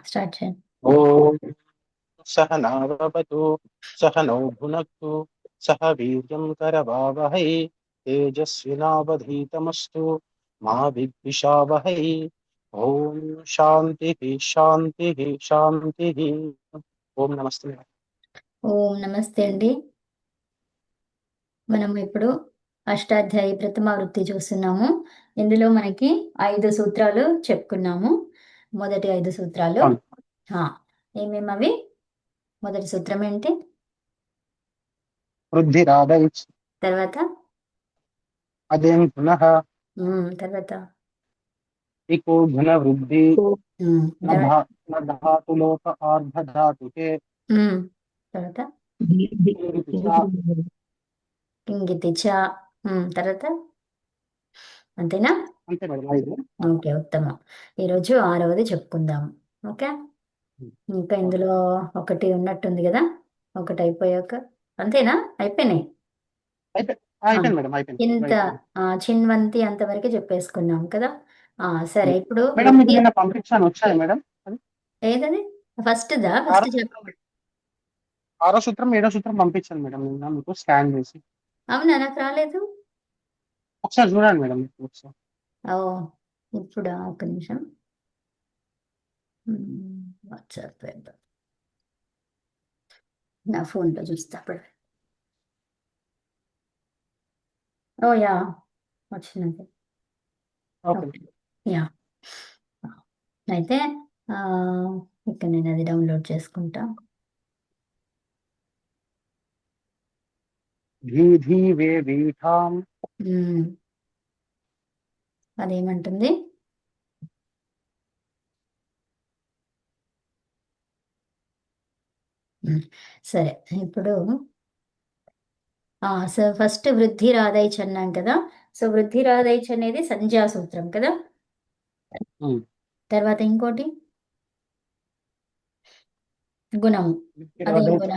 Start చేయండి. ఓం సహనావవతు సహనౌ భునక్తు సహ వీర్యం కరవావహై తేజస్వినావధీతమస్తు మా విద్విషావహై. ఓం శాంతి శాంతి శాంతి. ఓం నమస్తే. ఓం నమస్తే అండి. మనం ఇప్పుడు అష్టాధ్యాయి ప్రథమ వృత్తి చూస్తున్నాము. ఇందులో మనకి 5 సూత్రాలు చెప్పుకున్నాము. మొదటి 5 సూత్రాలు అవును. ఏమేమవి? మొదటి సూత్రం ఏంటి? వృద్ధిరాదై తర్వాత అదేం పునః తర్వాత ఇకో గుణ వృద్ధి తర్వాత ధాతులోక ఆర్ధధాతుకే తర్వాత ఇంగితి చ. ఇంగితి చ. తర్వాత అంతేనా? అంతే మేడం, 5. ఓకే, ఉత్తమం. ఈరోజు 6వది చెప్పుకుందాం. ఓకే, ఇంకా ఇందులో ఒకటి ఉన్నట్టుంది కదా, ఒకటి అయిపోయాక అంతేనా? అయిపోయినాయి. అయిపోయింది మేడం, అయిపోయింది. ఇంత చిన్వంతి అంతవరకు చెప్పేసుకున్నాం కదా. సరే, ఇప్పుడు మేడం మీకు వృత్తి నేను పంపించాను, వచ్చాయి మేడం అది. ఏదని? ఫస్ట్ ఆరో చెప్. సూత్రం ఆరో సూత్రం 7వ సూత్రం పంపించాను మేడం నిన్న మీకు స్కాన్ చేసి. అవునా, నాకు రాలేదు. ఒకసారి చూడండి మేడం ఒకసారి. ఓ, ఇప్పుడు ఒక నిమిషం. వాట్సాప్ నా ఫోన్లో చూస్తా అప్పుడు. ఓ యా, వచ్చినది. ఓకే. Okay, yeah. అయితే ఇక్కడ నేను అది డౌన్లోడ్ చేసుకుంటా. ధీ ధీ వే వీఠాం. అదేమంటుంది? సరే, ఇప్పుడు సో ఫస్ట్ వృద్ధి రాదైచ్ అన్నాం కదా. సో వృద్ధి రాదైచ్ అనేది సంజ్ఞా సూత్రం కదా. తర్వాత ఇంకోటి గుణము. అదేం గుణ?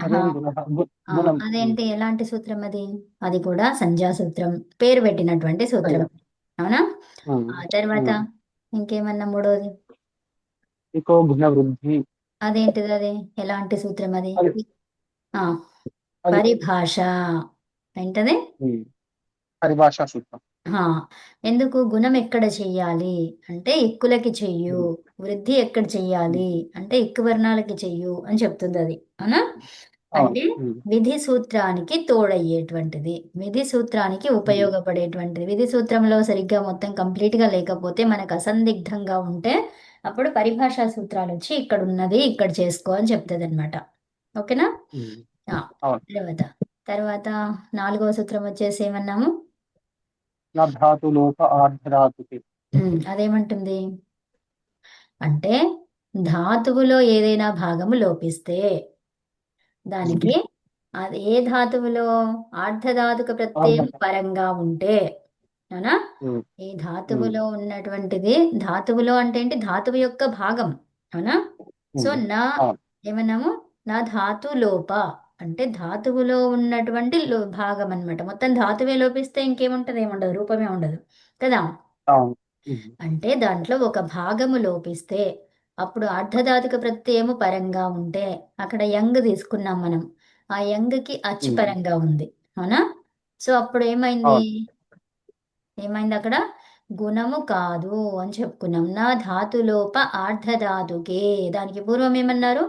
గుణం. అదేంటి, ఎలాంటి సూత్రం అది? అది కూడా సంజ్ఞా సూత్రం, పేరు పెట్టినటువంటి సూత్రం. అవునా? తర్వాత ఇంకేమన్నా మూడోది? ఇకో గుణ వృద్ధి. అదేంటిది? అది ఎలాంటి సూత్రం అది? అది పరిభాష. ఏంటది? పరిభాషా సూత్రం. ఎందుకు గుణం ఎక్కడ చెయ్యాలి అంటే ఎక్కులకి చెయ్యు, వృద్ధి ఎక్కడ చెయ్యాలి అంటే ఎక్కువ వర్ణాలకి చెయ్యు అని చెప్తుంది అది. అవునా? అంటే విధి సూత్రానికి తోడయ్యేటువంటిది, విధి సూత్రానికి ఉపయోగపడేటువంటిది. విధి సూత్రంలో సరిగ్గా మొత్తం కంప్లీట్ గా లేకపోతే, మనకు అసందిగ్ధంగా ఉంటే, అప్పుడు పరిభాషా సూత్రాలు వచ్చి ఇక్కడ ఉన్నది ఇక్కడ చేసుకో అని చెప్తుంది అనమాట. ఓకేనా? తర్వాత తర్వాత 4వ సూత్రం వచ్చేసి ఏమన్నాము? నా ధాతులోక ఆర్ధధాతుకి. అదేమంటుంది అంటే ధాతువులో ఏదైనా భాగము లోపిస్తే దానికి, అది ఏ ధాతువులో? ఆర్ధధాతుక ప్రత్యయం పరంగా ఉంటే. అవునా? ఈ ధాతువులో ఉన్నటువంటిది, ధాతువులో అంటే ఏంటి? ధాతువు యొక్క భాగం. అవునా? సో నా ఏమన్నాము? నా ధాతు లోప అంటే ధాతువులో ఉన్నటువంటి భాగం అన్నమాట. మొత్తం ధాతువే లోపిస్తే ఇంకేముంటది? ఏముండదు, రూపమే ఉండదు కదా. అంటే దాంట్లో ఒక భాగము లోపిస్తే, అప్పుడు అర్ధధాతుక ప్రత్యయము పరంగా ఉంటే, అక్కడ యంగ్ తీసుకున్నాం మనం, ఆ యంగ్కి అచ్ పరంగా ఉంది. అవునా? సో అప్పుడు ఏమైంది? అక్కడ గుణము కాదు అని చెప్పుకున్నాం. నా ధాతులోప ఆర్ధధాతుకే. దానికి పూర్వం ఏమన్నారు?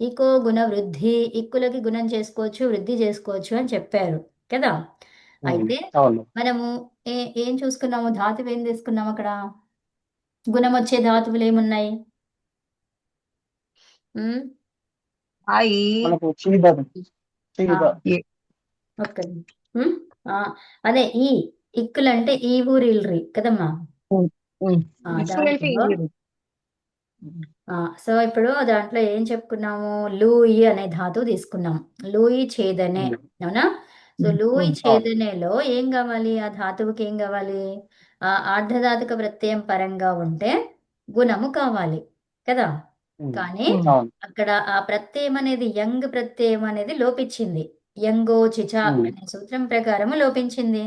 ఇకో గుణ వృద్ధి, ఇక్కులకి గుణం చేసుకోవచ్చు, వృద్ధి చేసుకోవచ్చు అని చెప్పారు కదా. అయితే మనము ఏం చూసుకున్నాము? ధాతువు ఏం తీసుకున్నాము అక్కడ? గుణం వచ్చే ధాతువులు ఏమున్నాయి? అదే ఈ ఇక్కులు అంటే ఈ ఊరిల్రి కదమ్మా. సో ఇప్పుడు దాంట్లో ఏం చెప్పుకున్నాము? లూయి అనే ధాతువు తీసుకున్నాం. లూయి ఛేదనే. అవునా? సో లూయి ఛేదనేలో ఏం కావాలి? ఆ ధాతువుకి ఏం కావాలి? ఆర్ధధాతుక ప్రత్యయం పరంగా ఉంటే గుణము కావాలి కదా. కానీ అక్కడ ఆ ప్రత్యయం అనేది, యంగ్ ప్రత్యయం అనేది లోపించింది. యంగో చిచ అనే సూత్రం ప్రకారము లోపించింది.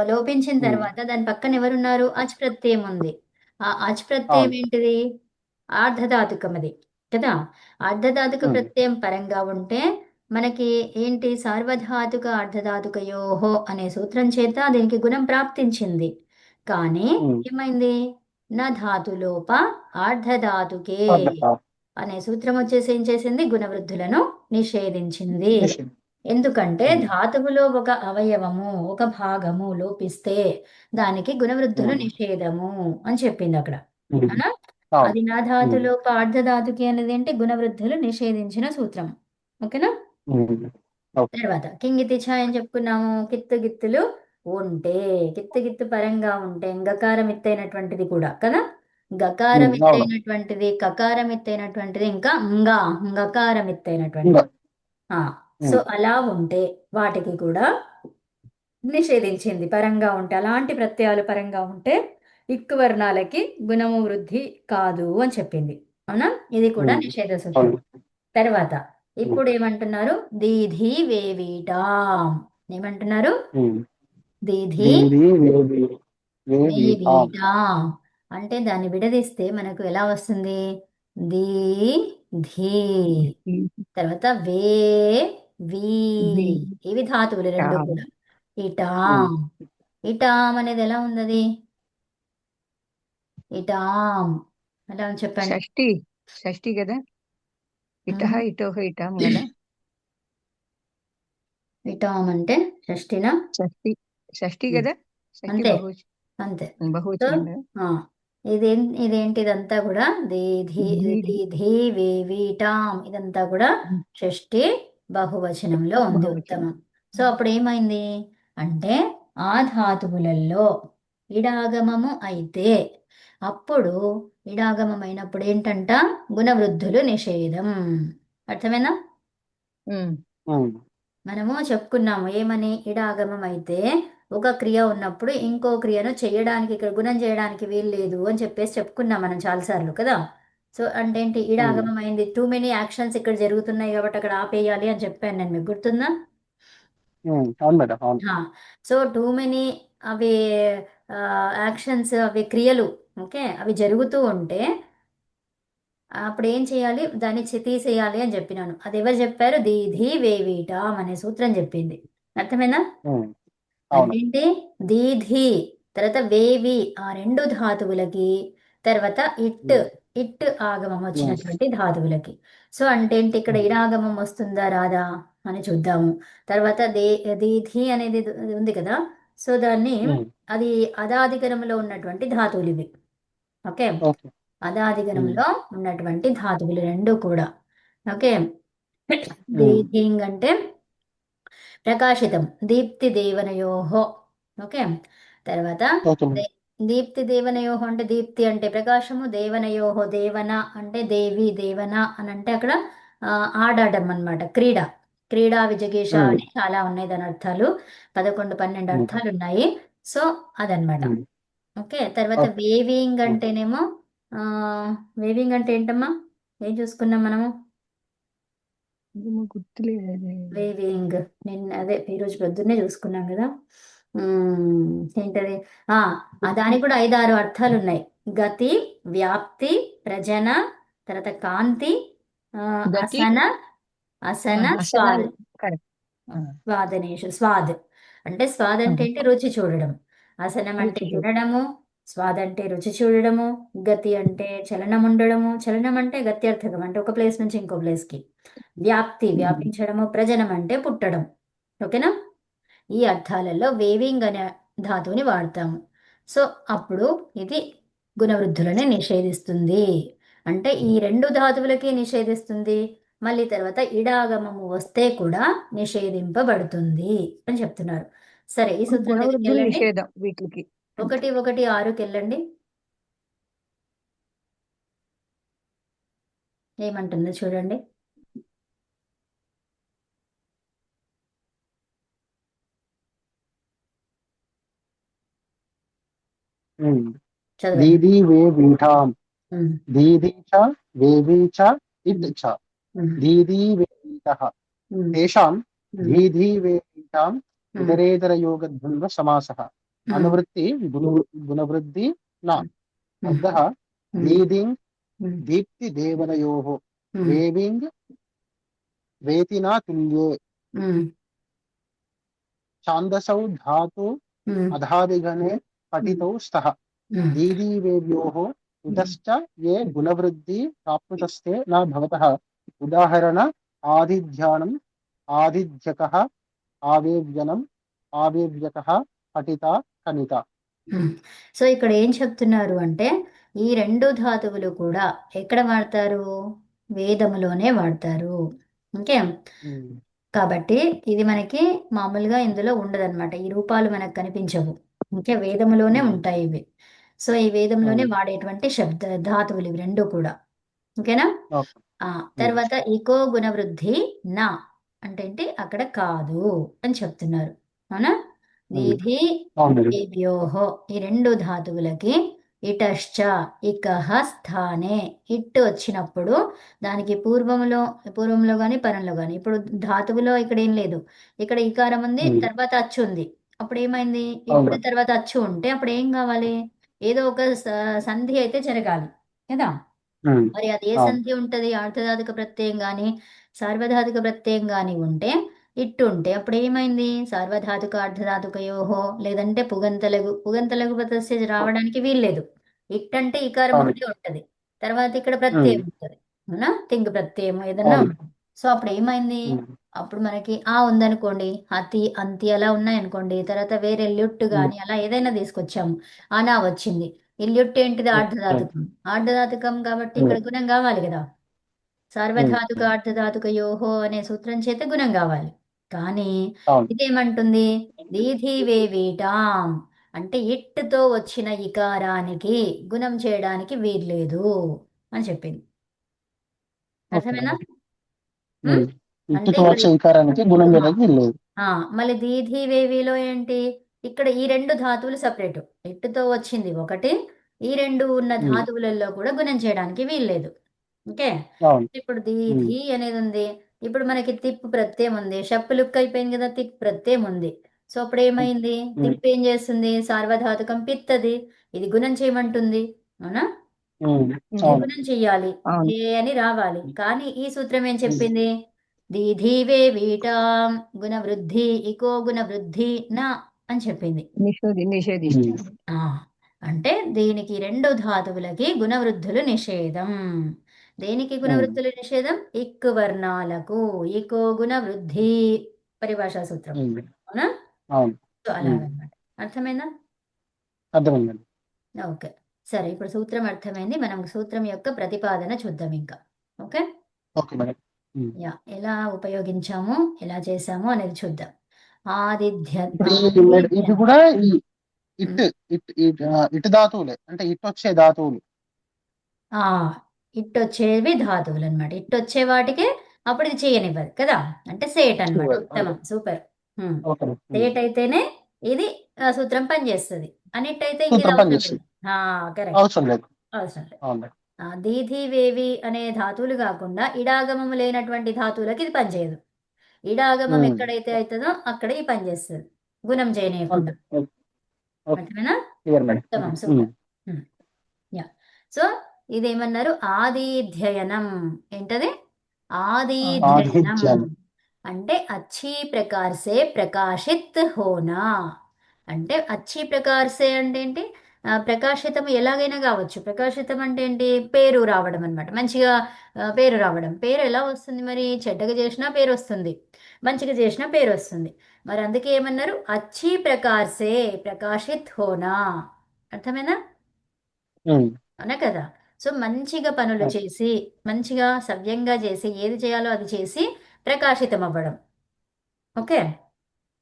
లోపించిన తర్వాత దాని పక్కన ఎవరున్నారు? అచ్ ప్రత్యయం ఉంది. ఆ అచ్ ప్రత్యయం ఏంటిది? ఆర్ధధాతుకం అది. కదా. అర్ధధాతుక ఉమ్, ప్రత్యయం పరంగా ఉంటే మనకి ఏంటి, సార్వధాతుక అర్ధధాతుకయోహో అనే సూత్రం చేత దీనికి గుణం ప్రాప్తించింది. కానీ ఉమ్, ఏమైంది, నా ధాతులోప ఆర్ధధాతుకే అర్థం. అనే సూత్రం వచ్చేసి ఏం చేసింది, గుణవృద్ధులను నిషేధించింది. నిషేధం. ఎందుకంటే ఉమ్, ధాతువులో ఒక అవయవము ఒక భాగము లోపిస్తే దానికి గుణవృద్ధులు ఉమ్, నిషేధము అని చెప్పింది అక్కడ. ఉమ్, అవునా. అవును. అది నా ఉమ్, ధాతులోప అర్ధధాతుకి అనేది ఏంటి, గుణవృద్ధులు నిషేధించిన సూత్రం. ఓకేనా. ఉమ్, ఓకే. తర్వాత కింగితి ఛాయ అని చెప్పుకున్నాము. కిత్తు గిత్తులు ఉంటే, కిత్తు గిత్తు పరంగా ఉంటే గకారం ఎత్తైనటువంటిది కూడా కదా, గకారం అవును. ఎత్తైనటువంటిది కకారం ఎత్తైనటువంటిది ఇంకా గకారం ఇంకా ఎత్తైనటువంటిది. ఆ, సో ఉమ్, అలా ఉంటే వాటికి కూడా నిషేధించింది పరంగా ఉంటే. అలాంటి ప్రత్యయాలు పరంగా ఉంటే ఇక్కు వర్ణాలకి గుణము వృద్ధి కాదు అని చెప్పింది. అవునా. ఇది కూడా ఉమ్, నిషేధ సూత్రం. అవును. తర్వాత ఉమ్, ఇప్పుడు ఏమంటున్నారు, దీధి వేవీటాం. ఏమంటున్నారు, ఉమ్. దీధి దీది వేది వేవీతాం. వేవీటాం. అంటే దాన్ని విడదీస్తే మనకు ఎలా వస్తుంది, దీ ధీ, తర్వాత వే వీ. ఇవి ధాతువులు రెండు కూడా. ఉమ్, ఇటాం. ఇటాం అనేది ఎలా ఉంది అది, ఇటాం ఎలా ఉంది చెప్పండి. షష్ఠి షష్ఠి కదా, ఇటహ ఉమ్, ఇటోహ ఇటాం కదా. ఇటాం అంటే షష్ఠిన. షష్ఠి షష్ఠి ఉమ్, కదా, షష్ఠి అంతే అంతే. సో బహువచనం కదా. ఆ, ఇదేంటి ఇదంతా కూడా దీధి, దీది దీధి వేవీటాం ఇదంతా కూడా షష్ఠి బహువచనంలో ఉంది, బహువచనం. ఉత్తమం. సో అప్పుడు ఏమైంది అంటే ఆ ధాతువులలో ఇడాగమము అయితే అప్పుడు, ఇడాగమం అయినప్పుడు ఏంటంట, గుణవృద్ధులు నిషేధం. అర్థమేనా. ఉమ్, ఉమ్, మనము చెప్పుకున్నాము ఏమని, ఇడాగమం అయితే ఒక క్రియ ఉన్నప్పుడు ఇంకో క్రియను చేయడానికి, ఇక్కడ గుణం చేయడానికి వీలు లేదు అని చెప్పేసి చెప్పుకున్నాం మనం చాలాసార్లు కదా. సో అంటే ఏంటి, ఉమ్, ఇడాగమం అయింది, టూ మెనీ యాక్షన్స్ ఇక్కడ జరుగుతున్నాయి కాబట్టి అక్కడ ఆపేయాలి అని చెప్పాను నేను, మీకు గుర్తుందా. అవును మేడం, అవును. సో టూ మెనీ అవి యాక్షన్స్, అవి క్రియలు, ఓకే, అవి జరుగుతూ ఉంటే అప్పుడు ఏం చేయాలి, దాన్ని తీసేయాలి అని చెప్పినాను. అది ఎవరు చెప్పారు, దీధి వేవీటాం అనే సూత్రం చెప్పింది. అర్థమైందా. ఉమ్, అంటే అవును. ఏంటి, దీధి తర్వాత వేవి ఆ రెండు ధాతువులకి, తర్వాత ఇట్, ఉమ్, ఇట్ ఆగమం ఉమ్, వచ్చినటువంటి ధాతువులకి. సో అంటే ఏంటి, ఇక్కడ ఉమ్, ఇడాగమం వస్తుందా రాదా అని చూద్దాము. తర్వాత దీధి అనేది ఉంది కదా, సో దాన్ని, ఉమ్, అది అదాదిగరంలో ఉన్నటువంటి ధాతువులు ఇవి. ఓకే. ఓకే. ఉమ్, అదాదిగరంలో ఉన్నటువంటి ధాతువులు రెండు కూడా. ఓకే. ఉమ్, దీధింగ్ అంటే ప్రకాశితం, దీప్తి దేవనయోహో. ఓకే. తర్వాత ఓకే మేడం. దే- దీప్తి దేవనయోహో అంటే, దీప్తి అంటే ప్రకాశము, దేవనయోహో దేవన అంటే దేవి దేవన అని అంటే అక్కడ ఆడడం అన్నమాట, క్రీడ. క్రీడా విజగేష ఉమ్, అని చాలా ఉన్నాయి దాని అర్థాలు, 11 12 ఉమ్, అర్థాలు ఉన్నాయి. సో అదనమాట. ఉమ్, ఓకే. తర్వాత ఓకే. వేవింగ్ ఉమ్, అంటేనేమో ఆ వేవింగ్ అంటే ఏంటమ్మా, ఏం చూసుకున్నాం మనము. ఏమో గుర్తులేదు. వేవింగ్ నిన్న అదే ఈరోజు పొద్దున్నే చూసుకున్నాం కదా. ఏంటది, ఆ దానికి కూడా 5 6 అర్థాలు ఉన్నాయి. గతి, వ్యాప్తి, ప్రజన, తర్వాత కాంతి, ఆ, గతి అసన, అసన స్వాద్, అసనాలు కరెక్ట్. స్వాదనేషు స్వాద్. అంటే స్వాద్ అంటే ఏంటి, రుచి చూడడం. అసనం అంటే రుచి చూడు. తినడము, స్వాద్ అంటే రుచి చూడడము, గతి అంటే చలనం ఉండడము, చలనం అంటే గత్యర్థకం అంటే ఒక ప్లేస్ నుంచి ఇంకో ప్లేస్కి, వ్యాప్తి వ్యాపించడము, ప్రజనం అంటే పుట్టడం. ఓకేనా. ఈ అర్థాలలో వేవింగ్ అనే ధాతువుని వాడతాము. సో అప్పుడు ఇది గుణవృద్ధులని నిషేధిస్తుంది. అంటే ఈ రెండు ధాతువులకి నిషేధిస్తుంది, మళ్ళీ తర్వాత ఇడాగమము వస్తే కూడా నిషేధింపబడుతుంది అని చెప్తున్నారు. సరే ఈ ఇప్పుడు సూత్రం దగ్గరికి గుణవృద్ధులు వెళ్ళండి. నిషేధం వీటికి. 1 1 6కి వెళ్ళండి. ఏమంటుందో చూడండి. ఉమ్. చదవండి. దీది వేవీటాం. ఉమ్, దీది చ వేవీ చ ఇద్ ఉమ్, చ. ఉమ్, దీది వేవీతః ఉమ్, తేషాం ఉమ్, దీది వేవీటాం ఉమ్, ఇతరేతరయోగద్వంద్వ సమాసः ఉమ్, అనువృత్తి గుణవృద్ధి న. ఉమ్, అర్థः ఉమ్, దీదిం ఉమ్, దీప్తి దేవనయోः ఉమ్, వేవింగ్ వేతినా తుల్యే ఉమ్, ఛాందసౌ ధాతు ఉమ్, అధాదిగణే ఉమ్, పఠితౌ స్తః ఉమ్, దీదీవేవ్యోः ఉమ్. ఇతశ్చ ఏ గుణవృద్ధి ప్రాప్నుతస్తే న భవతः ఉదాహరణ ఆదిధ్యానం ఆదిధ్యకः ఆవేవ్యనం ఆవేవ్యకः పఠిత కనిత. ఉమ్. సో ఇక్కడ ఏం చెప్తున్నారు అంటే ఈ రెండు ధాతువులు కూడా ఎక్కడ వాడతారు? వేదములోనే వాడతారు. ఓకే. ఉమ్, కాబట్టి ఇది మనకి మామూలుగా ఇందులో ఉండదన్నమాట. ఈ రూపాలు మనకు కనిపించవు. ఓకే, వేదములోనే ఉమ్, ఉంటాయి ఇవి. సో ఈ వేదంలోనే ఉమ్, వాడేటువంటి ధాతువులు ఇవి రెండు కూడా. ఓకేనా? ఓకే. ఆ ఉమ్, తర్వాత ఇకో గుణవృద్ధి నా అంటే ఏంటి? అక్కడ కాదు అని చెప్తున్నారు. అవునా? ఉమ్, దీధి అవునండి. ఏభ్యోహో ఈ రెండు ధాతువులకి ఇటశ్చ ఇకహ స్థానే ఇట్ వచ్చినప్పుడు దానికి పూర్వంలో గాని పరంలో గాని ఇప్పుడు ధాతువులో ఇక్కడ ఏం లేదు. ఇక్కడ ఇకారం ఉంది, ఉమ్, తర్వాత అచ్చు ఉంది. అప్పుడు ఏమైంది? అవును. ఇప్పుడు తర్వాత అచ్చు ఉంటే అప్పుడు ఏం కావాలి? ఏదో ఒక సంధి అయితే జరగాలి కదా. ఉమ్, మరి అది ఏ అవును. సంధి ఉంటది? ఆర్థధాతుక ప్రత్యయం గాని సార్వధాతుక ప్రత్యయం గాని ఉంటే ఇట్టు ఉంటే అప్పుడు ఏమైంది? సార్వధాతుక అర్ధధాతుకయోహో లేదంటే పుగంతలగు ప్రత్యయ రావడానికి వీల్లేదు. ఇట్ అంటే ఇకారం అవును. ఒకటి ఉంటది, తర్వాత ఇక్కడ ఉమ్, ప్రత్యయం ఉంటది. అవునా? తింగ్ ప్రత్యయం ఏదన్నా అవును. ఉంటుంది. సో అప్పుడు ఏమైంది? ఉమ్, అప్పుడు మనకి ఆ ఉందనుకోండి, అతి అంతి అలా ఉన్నాయనుకోండి, తర్వాత వేరే ల్యుట్టు ఉమ్, గాని అలా ఏదైనా తీసుకొచ్చాము, అనా వచ్చింది. ఈ ల్యుట్టు ఏంటిది? ఉమ్, ఆర్ధధాతుకం. ఆర్ధధాతుకం కాబట్టి ఉమ్, ఇక్కడ గుణం కావాలి కదా. ఉమ్, సార్వధాతుక అర్ధధాతుక యోహో అనే సూత్రం చేత గుణం కావాలి. కానీ అవును. ఇదేమంటుంది? దీధివేవీటాం అంటే ఇట్టుతో వచ్చిన ఇకారానికి గుణం చేయడానికి వీల్లేదు అని చెప్పింది. ఓకే. అర్థమేనా? ఉమ్? ఉమ్. అంటే ఇట్టుతో ఇక్కడ వచ్చే ఈకారానికి గుణం ఆ, చేయడానికి వీల్లేదు. మళ్ళీ దీధివేవిలో ఏంటి? ఇక్కడ ఈ రెండు ధాతువులు సపరేట్. ఇట్టుతో వచ్చింది ఒకటి, ఈ రెండు ఉన్న ఉమ్, ధాతువులలో కూడా గుణం చేయడానికి వీల్లేదు. ఓకే. అవును. ఇప్పుడు ఉమ్, ధీ అనేది ఉంది. ఇప్పుడు మనకి తిప్పు ప్రత్యయం ఉంది. షప్పు లుక్ అయిపోయింది కదా, తిప్పు ప్రత్యయం ఉంది. సో అప్పుడు ఏమైంది? ఉమ్, తిప్పు ఏం చేస్తుంది? సార్వధాతుకం పిత్తది. ఇది గుణం చేయమంటుంది. అవునా? ఉమ్, ఇది అవును. గుణం చెయ్యాలి, అవును. ఏ అని రావాలి. కానీ ఈ సూత్రం ఏం ఉమ్, చెప్పింది? దీధీవే వీటాం గుణ వృద్ధి ఇకో గుణ వృద్ధి నా అని చెప్పింది. ఉమ్, నిషేధిస్తుంది. ఆ అంటే దీనికి రెండు ధాతువులకి గుణవృద్ధులు నిషేధం. దేనికి ఉమ్, గుణవృద్ధులు నిషేధం? ఇక్కు వర్ణాలకు ఇకో గుణ వృద్ధి పరిభాషా సూత్రం. ఉమ్, అవునా? అవును. సో ఉమ్, అలాగనమాట. అర్థమైందా? అర్థమైందండి. ఓకే. సరే, ఇప్పుడు సూత్రం అర్థమైంది. మనం సూత్రం యొక్క ప్రతిపాదన చూద్దాం ఇంకా. ఓకే. Okay madam. ఉమ్. ఎలా ఉపయోగించాము, ఎలా చేసాము అనేది చూద్దాం. ఆదిధ్య ఇప్పుడు ఇది ఆదిధ్యనం. కూడా ఈ ఉమ్. ఇట్ ఇటు ధాతువులే అంటే ఇటు వచ్చే ధాతువులు. ఆ ఇట్టొచ్చేవి ధాతువులు అనమాట. ఇట్టొచ్చే వాటికే అప్పుడు ఇది చేయనివ్వదు కదా. అంటే సేట్ అన్నమాట. ఓకే. ఉత్తమం, సూపర్. ఓకే. సేట్ అయితేనే ఇది సూత్రం పనిచేస్తుంది. అన్నిట్టయితే ఇంక ఇది సూత్రం పని అవసరం లేదు. చేస్తుంది. కరెక్ట్. అవసరం లేదు. అవసరం లేదు. అవును. దీధి వేవి అనే ధాతువులు కాకుండా ఇడాగమము లేనటువంటి ధాతువులకి ఇది పనిచేయదు. ఇడాగమం ఉమ్, ఎక్కడైతే అవుతుందో అక్కడ ఈ పనిచేస్తుంది, గుణం చేయనీయకుండా. అంతే. ఓకే. ఓకే. అర్థమేనా? Clear madam. ఉత్తమం, ఉమ్, సూపర్. యా. సో ఇదేమన్నారు? ఆదిధ్యయనం. ఏంటది? ఆదిధ్యయనం ఆదిత్యాలు. అంటే अच्छी प्रकार से प्रकाशित होना. అంటే अच्छी प्रकार से అంటే ఏంటి? ప్రకాశితం ఎలాగైనా కావచ్చు. ప్రకాశితం అంటే ఏంటి? పేరు రావడం అన్నమాట. మంచిగా పేరు రావడం. పేరు ఎలా వస్తుంది మరి? చెడ్డగా చేసినా పేరు వస్తుంది, మంచిగా చేసినా పేరు వస్తుంది. మరి అందుకే ఏమన్నారు? అచ్చి ప్రకార్సే ప్రకాశిత్ హోనా. అర్థమేనా? ఉమ్, అవునా కదా. సో మంచిగా పనులు అవును. చేసి, మంచిగా సవ్యంగా చేసి, ఏది చేయాలో అది చేసి ప్రకాశితం అవ్వడం. ఓకే.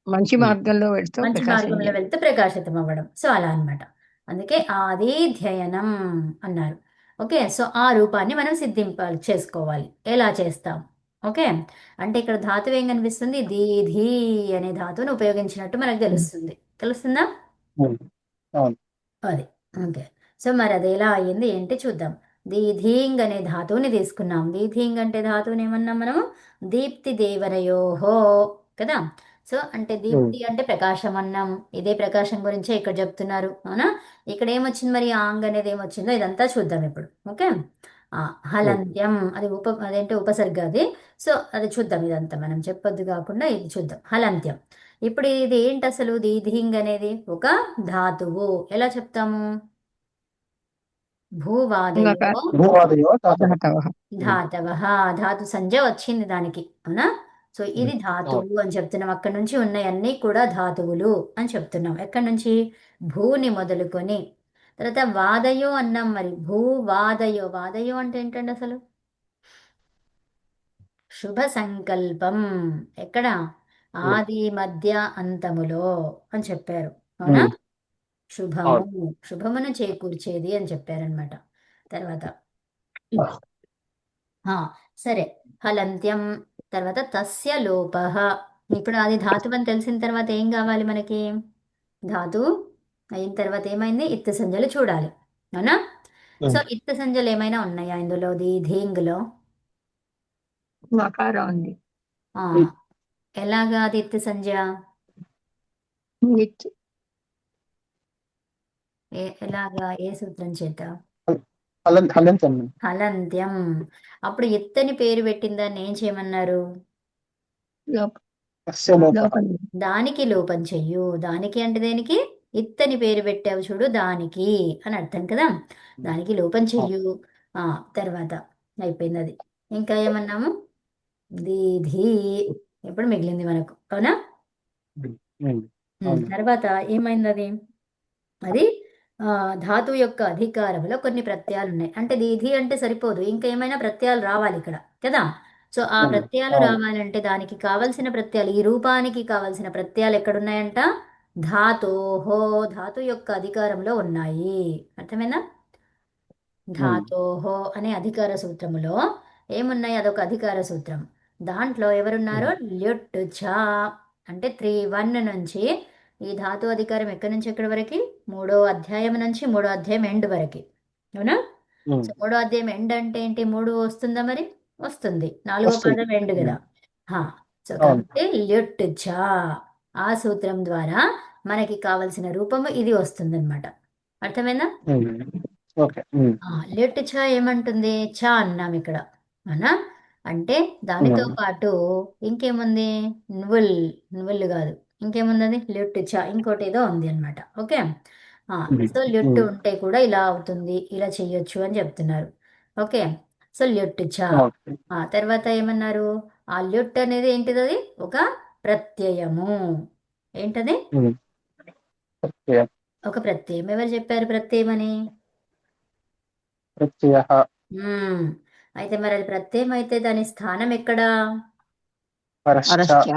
మంచి ఉమ్, మార్గంలో పెడుతూ మంచి మార్గంలో ప్రకాశించడం. వెళ్తే ప్రకాశితం అవ్వడం. సో అలా అన్నమాట. అందుకే ఆది ధ్యయనం అన్నారు. ఓకే. సో ఆ రూపాన్ని మనం చేసుకోవాలి. ఎలా చేస్తాం? ఓకే. అంటే ఇక్కడ ధాతువు ఏం కనిపిస్తుంది? దీధి అనే ధాతువును ఉపయోగించినట్టు మనకు తెలుస్తుంది. తెలుస్తుందా? ఉమ్, అవును. అది. ఓకే. సో మరి అది ఎలా అయ్యింది ఏంటి చూద్దాం. దీధీంగ్ అనే ధాతువుని తీసుకున్నాం. దీధీంగ్ అంటే ధాతువుని ఏమన్నాం మనము? దీప్తి దేవరయోహో కదా. సో అంటే ఉమ్, దీప్తి అంటే ప్రకాశం అన్నాం. ఇదే ప్రకాశం గురించే ఇక్కడ చెప్తున్నారు. అవునా? ఇక్కడ ఏమొచ్చింది మరి? ఆంగ్ అనేది ఏమొచ్చిందో ఇదంతా చూద్దాం ఇప్పుడు. ఓకే. ఆ, హలంత్యం అది అదేంటి ఉపసర్గ అది. సో అది చూద్దాం, ఇదంతా మనం చెప్పొద్దు కాకుండా ఇది చూద్దాం హలంత్యం. ఇప్పుడు ఇది ఏంటి అసలు దీధింగ్ అనేది ఒక ధాతువు. ఎలా చెప్తాము? ఇంకొక భూవాదయో భూవాదయో ధాతవ. ధాతవః. ధాతవ. ధాతు సంజ్ఞ వచ్చింది దానికి, అవునా? సో ఇది అవును. ధాతువు అని చెప్తున్నాం. అక్కడ నుంచి ఉన్నవన్నీ కూడా ధాతువులు అని చెప్తున్నాం. ఎక్కడి నుంచి? భూని మొదలుకొని. తర్వాత వాదయో అన్నాం. మరి భూవాదయో, వాదయో అంటే ఏంటండి అసలు? శుభ సంకల్పం. ఎక్కడ? ఉమ్, ఆది మధ్య అంతములో అని చెప్పారు, అవునా? ఉమ్, శుభము, అవును. శుభమును చేకూర్చేది అని చెప్పారనమాట. తర్వాత ఆ, సరే, హలంత్యం. తర్వాత తస్య లోపః. ఇప్పుడు అది ధాతువు అని తెలిసిన తర్వాత ఏం కావాలి మనకి? ధాతు అయిన తర్వాత ఏమైంది? ఇత్తు సంజ్ఞలు చూడాలి, అవునా? సో ఉమ్. ఇత్తు సంజ్ఞలు ఏమైనా ఉన్నాయా ఇందులో, ధీంగ్లో? మకారం ఉంది. ఆ, ఎలాగా అది ఇత్తు సంజ్ఞ? నిచ్ ఎలాగా, ఏ సూత్రం చేత? హలంత్యం. హలంత్యం. అప్పుడు ఇత్తని పేరు పెట్టిన దాన్ని ఏం చేయమన్నారు? లోప తస్య లోపః. లోపల దానికి లోపం చెయ్యు. దానికి అంటే దేనికి? ఇత్తని పేరు పెట్టావు చూడు, దానికి అని అర్థం కదా. దానికి లోపం అవును. చెయ్యు. ఆ, తర్వాత అయిపోయింది అది. ఇంకా ఏమన్నాము? దీధి. ఇప్పుడు మిగిలింది మనకు, అవునా? ఉమ్, ఉమ్, అవును. తర్వాత ఏమైంది అది? అది ధాతు యొక్క అధికారంలో కొన్ని ప్రత్యయాలు ఉన్నాయి. అంటే దీధి అంటే సరిపోదు, ఇంకా ఏమైనా ప్రత్యయాలు రావాలి ఇక్కడ కదా. సో ఆ అవును. ప్రత్యయాలు అవును. రావాలంటే దానికి కావలసిన ప్రత్యయాలు, ఈ రూపానికి కావలసిన ప్రత్యయాలు ఎక్కడున్నాయంట? ధాతోహో, ధాతు యొక్క అధికారంలో ఉన్నాయి. అర్థమైందా? ఉమ్, ధాతోహో అనే అధికార సూత్రములో ఏమున్నాయి? అదొక అధికార సూత్రం. దాంట్లో ఎవరున్నారు? ఉమ్, ల్యుట్ ఛ. అంటే 3:1 నుంచి ఈ ధాతు అధికారం ఎక్కడి నుంచి ఎక్కడి వరకు? మూడో అధ్యాయం నుంచి మూడో అధ్యాయం ఎండ్ వరకు, అవునా? ఉమ్. సో మూడో అధ్యాయం ఎండ్ అంటే ఏంటి? 3 వస్తుందా మరి? వస్తుంది. నాలుగో వస్తుంది. పాదం ఎండ్ కదా. ఉమ్, హా, సో అవును. కాబట్టి ల్యుట్ ఛ ఆ సూత్రం ద్వారా మనకి కావలసిన రూపము ఇది వస్తుందన్నమాట. అర్థమైందా? ఉమ్, ఓకే. ఉమ్, లిట్ ఛ ఏమంటుంది? ఛ అన్నాం ఇక్కడ, అవునా? అంటే దానితో ఉమ్, పాటు ఇంకేముంది? నువ్వుల్, నువ్వులు కాదు, ఇంకేముంది? అది లిట్ ఛ ఇంకోటి ఏదో ఉంది అనమాట. ఓకే. ఉమ్, సో లిట్ ఉమ్, ఉంటే కూడా ఇలా అవుతుంది, ఇలా చెయ్యొచ్చు అని చెప్తున్నారు. ఓకే. సో లిట్ ఛ. ఓకే. తర్వాత ఏమన్నారు? ఆ లిట్ అనేది ఏంటిది? అది ఒక ప్రత్యయము. ఏంటది? ఉమ్, ఓకే. ఒక ప్రత్యయం. ఎవరు చెప్పారు ప్రత్యయం అని? ప్రత్యయః మ్మ్. అయితే మరి అది ప్రత్యయం అయితే దాని స్థానం ఎక్కడా? పరశ్చ. పరశ్చ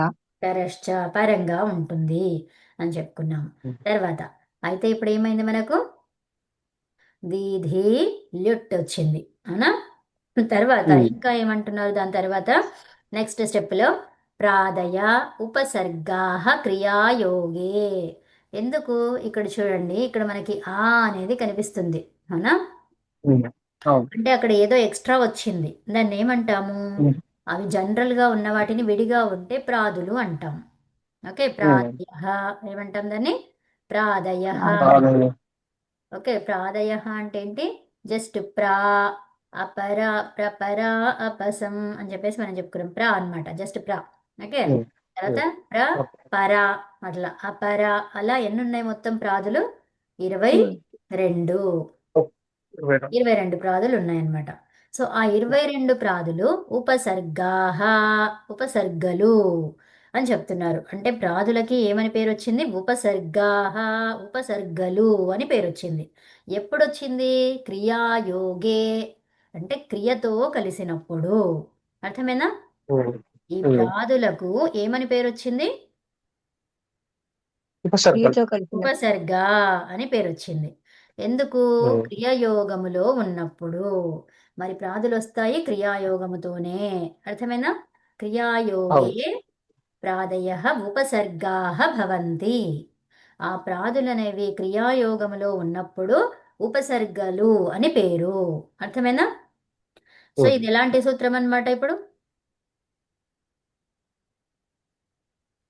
పరశ్చ, పరంగా ఉంటుంది అని చెప్పుకున్నాం. ఉమ్, తర్వాత అయితే ఇప్పుడు ఏమైంది మనకు? దీధి ల్యుట్ వచ్చింది, అవునా? తర్వాత ఉమ్, ఇంకా ఏమంటున్నారు దాని తర్వాత? నెక్స్ట్ స్టెప్లో ప్రాదయ ఉపసర్గాః క్రియాయోగే. ఎందుకు? ఇక్కడ చూడండి, ఇక్కడ మనకి ఆ అనేది కనిపిస్తుంది, అవునా? ఉమ్, అవును. అంటే అక్కడ ఏదో ఎక్స్ట్రా వచ్చింది, దాన్ని ఏమంటాము? ఉమ్, అవి జనరల్గా ఉన్న వాటిని విడిగా ఉంటే ప్రాదులు అంటాం. ఓకే, ఉమ్, ప్రాదయ. ఏమంటాం దాన్ని? ప్రాదయ. ప్రాదయ. ఓకే, ప్రాదయ అంటే ఏంటి? జస్ట్ ప్రా, అపర, ప్రపర, అపసం అని చెప్పేసి మనం చెప్పుకున్నాం. ప్రా అన్నమాట, జస్ట్ ప్రా. ఓకే. ఉమ్, తర్వాత ఉమ్, ప్ర, ఓకే. పర, అట్లా అపర. అలా ఎన్ని ఉన్నాయి మొత్తం ప్రాదులు? 22. ఓకే. 22. 22 ప్రాదులు ఉన్నాయన్నమాట. సో ఆ 22 ప్రాదులు ఉపసర్గాహ, ఉపసర్గలు అని చెప్తున్నారు. అంటే ప్రాదులకి ఏమని పేరు వచ్చింది? ఉపసర్గాహ, ఉపసర్గలు అని పేరు వచ్చింది. ఎప్పుడొచ్చింది? క్రియాయోగే, అంటే క్రియతో కలిసినప్పుడు. అర్థమేనా? ఉమ్, ఈ ఉమ్. ప్రాదులకు ఏమని పేరు వచ్చింది? ఉపసర్గలు. క్రియతో కలిసిన ఉపసర్గ అని పేరు వచ్చింది. ఎందుకు? ఉమ్, క్రియాయోగములో ఉన్నప్పుడు. మరి ప్రాదులు వస్తాయి క్రియాయోగముతోనే. అర్థమైనా? క్రియాయోగే అవును. ప్రాదయ ఉపసర్గా భవంతి. ఆ ప్రాదులనేవి క్రియాయోగములో ఉన్నప్పుడు ఉపసర్గలు అని పేరు. అర్థమైనా? సో ఉమ్. ఇది ఎలాంటి సూత్రం అన్నమాట ఇప్పుడు?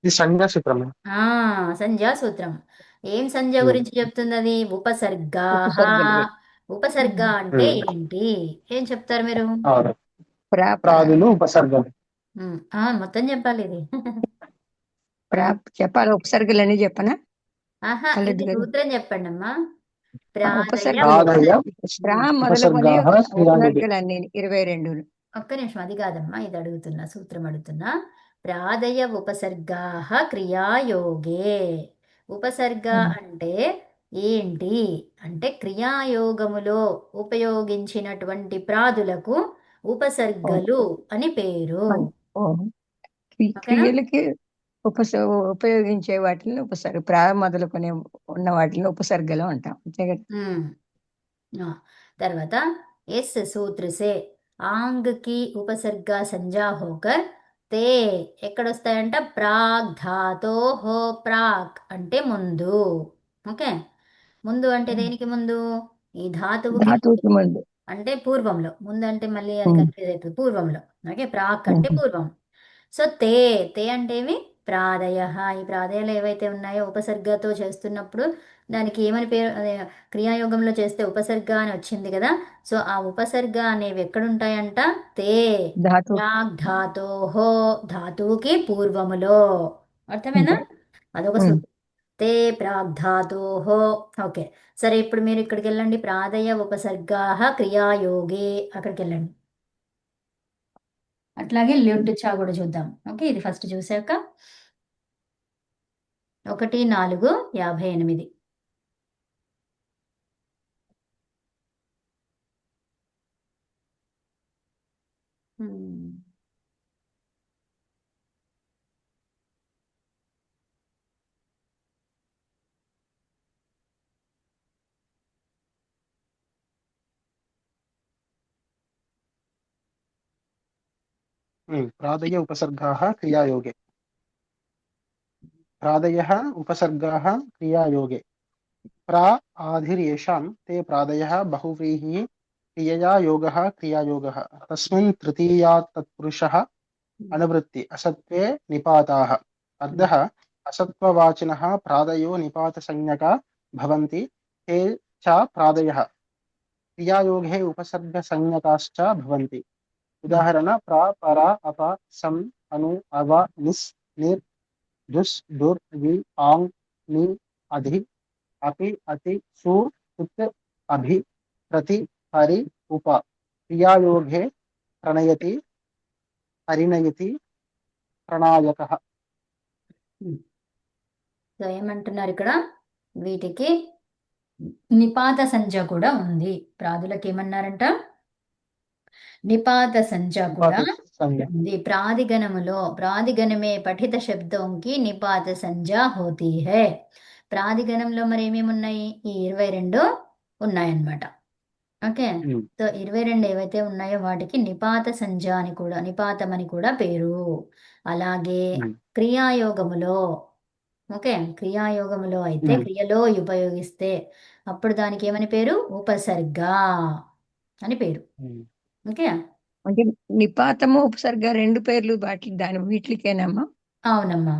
ఇది సంజ్ఞా సూత్రమే. ఆ, సంజ్ఞా సూత్రం. ఏం సంజ్ఞ ఉమ్, గురించి చెప్తుంది అది? ఉపసర్గాహ. ఉపసర్గలు ఉపసర్గ అంటే ఏంటి? ఏం చెప్తారు మీరు? ప్రాదులు ఉపసర్గలు. మొత్తం చెప్పాలి ఇది. చెప్పాలి, ఉపసర్గలని చెప్పనా? ఆహా, కలదు ఇది కదా. సూత్రం చెప్పండి అమ్మా. ప్రాదయ ఉపసర్గ ప్రాదయ ప్రా మొదలుకొని ఉపసర్గాః క్రియాయోగే. ఉపసర్గలన్నీ 22. ఒక్క నిమిషం, అది కాదమ్మా, ఇది అడుగుతున్నా, సూత్రం అడుగుతున్నా. ప్రాదయ ఉపసర్గాః క్రియాయోగే. ఉపసర్గ అంటే ఏంటి అంటే క్రియాయోగములో ఉపయోగించినటువంటి ప్రాదులకు ఉపసర్గలు అని పేరు. ఓకేనా? క్రియలకి ఉపయోగించే వాటిని ఉపసర్గ, ప్రా మొదలుకొని ఉన్న వాటిని ఉపసర్గలు అంటాం, అంతే కదా. తర్వాత इस सूत्र से आंग की उपसर्गा संज्ञा होकर ते ఎక్కడొస్తాయంట? ప్రాగ్ ధాతో హో. ప్రాక్ అంటే ముందు. ఓకే, ముందు అంటే దేనికి ముందు? ఈ ధాతువుకి ధాతువుకి ముందు. అంటే పూర్వంలో. ముందు అంటే మళ్ళీ అది కన్ఫ్యూజ్ అవుతుంది. పూర్వంలో. ఓకే, ప్రాక్ అంటే పూర్వం. సో తే తే అంటే ఏమి? ప్రాదయ. ఈ ప్రాదయాలు ఏవైతే ఉన్నాయో ఉపసర్గతో చేస్తున్నప్పుడు దానికి ఏమని పేరు? అదే క్రియాయోగంలో చేస్తే ఉపసర్గ అని వచ్చింది కదా. సో ఆ ఉపసర్గ అనేవి ఎక్కడుంటాయంట? తే ప్రాగ్ ధాతోహో. ధాతువుకి పూర్వములో. అర్థమేనా? అదొక సూత్రం. తే ప్రాగ్ ధాతోహో. ఓకే, సరే, ఇప్పుడు మీరు ఇక్కడికి వెళ్ళండి. ప్రాదయ ఉపసర్గాః క్రియాయోగే, అక్కడికి వెళ్ళండి. అట్లాగే ల్యుట్ చా కూడా చూద్దాం. ఓకే, ఇది ఫస్ట్ చూశాక 1:4:58. ప్రాదయ ఉపసర్గాः క్రియాయోగే. ప్రాదయः ఉపసర్గాः క్రియాయోగే. प्रा आधिर्येषां ते प्रादयः बहुव्रीहिः क्रियया योगः क्रियायोगः. तस्मिन् तृतीयात् तत्पुरुषः अनुवृत्ति असत्त्वे निपाताः. अर्थः असत्त्ववाचिनः प्रादयो निपातसंज्ञका भवन्ति. ते च प्रादयः क्रियायोगे उपसर्गसंज्ञकाश्च भवन्ति. उदाहरण प्रा परा अप सम् अनु अव निस् निर् जुस् दुर् वि आङ् नि अधि अपि अति सु उत अभि प्रति परि उप. क्रियायोगे प्रणयति परिणयति ప్రణాయకః. సో ఏమంటున్నారు ఇక్కడ? వీటికి నిపాత సంజ్ఞ కూడా ఉంది. ప్రాదులకు ఏమన్నారంట? నిపాత సంజ్ఞ కూడా ఉంది. ప్రాదిగణములో ప్రాదిగణమే పఠిత శబ్దంకి నిపాత సంజ్ఞ హోతీ హై. ప్రాదిగణంలో మరి ఏమేమి ఉన్నాయి? ఈ 22 ఉన్నాయన్నమాట. ఓకే, సో 22 ఏవైతే ఉన్నాయో వాటికి నిపాత సంజ్ఞ అని కూడా, నిపాతం అని కూడా పేరు. అలాగే క్రియాయోగములో, ఓకే, క్రియాయోగములో అయితే క్రియలో ఉపయోగిస్తే అప్పుడు దానికి ఏమని పేరు? ఉపసర్గ అని పేరు. ఓకే, అంటే నిపాతము ఉపసర్గ 2 పేర్లు వీటికేనమ్మా? అవునమ్మా,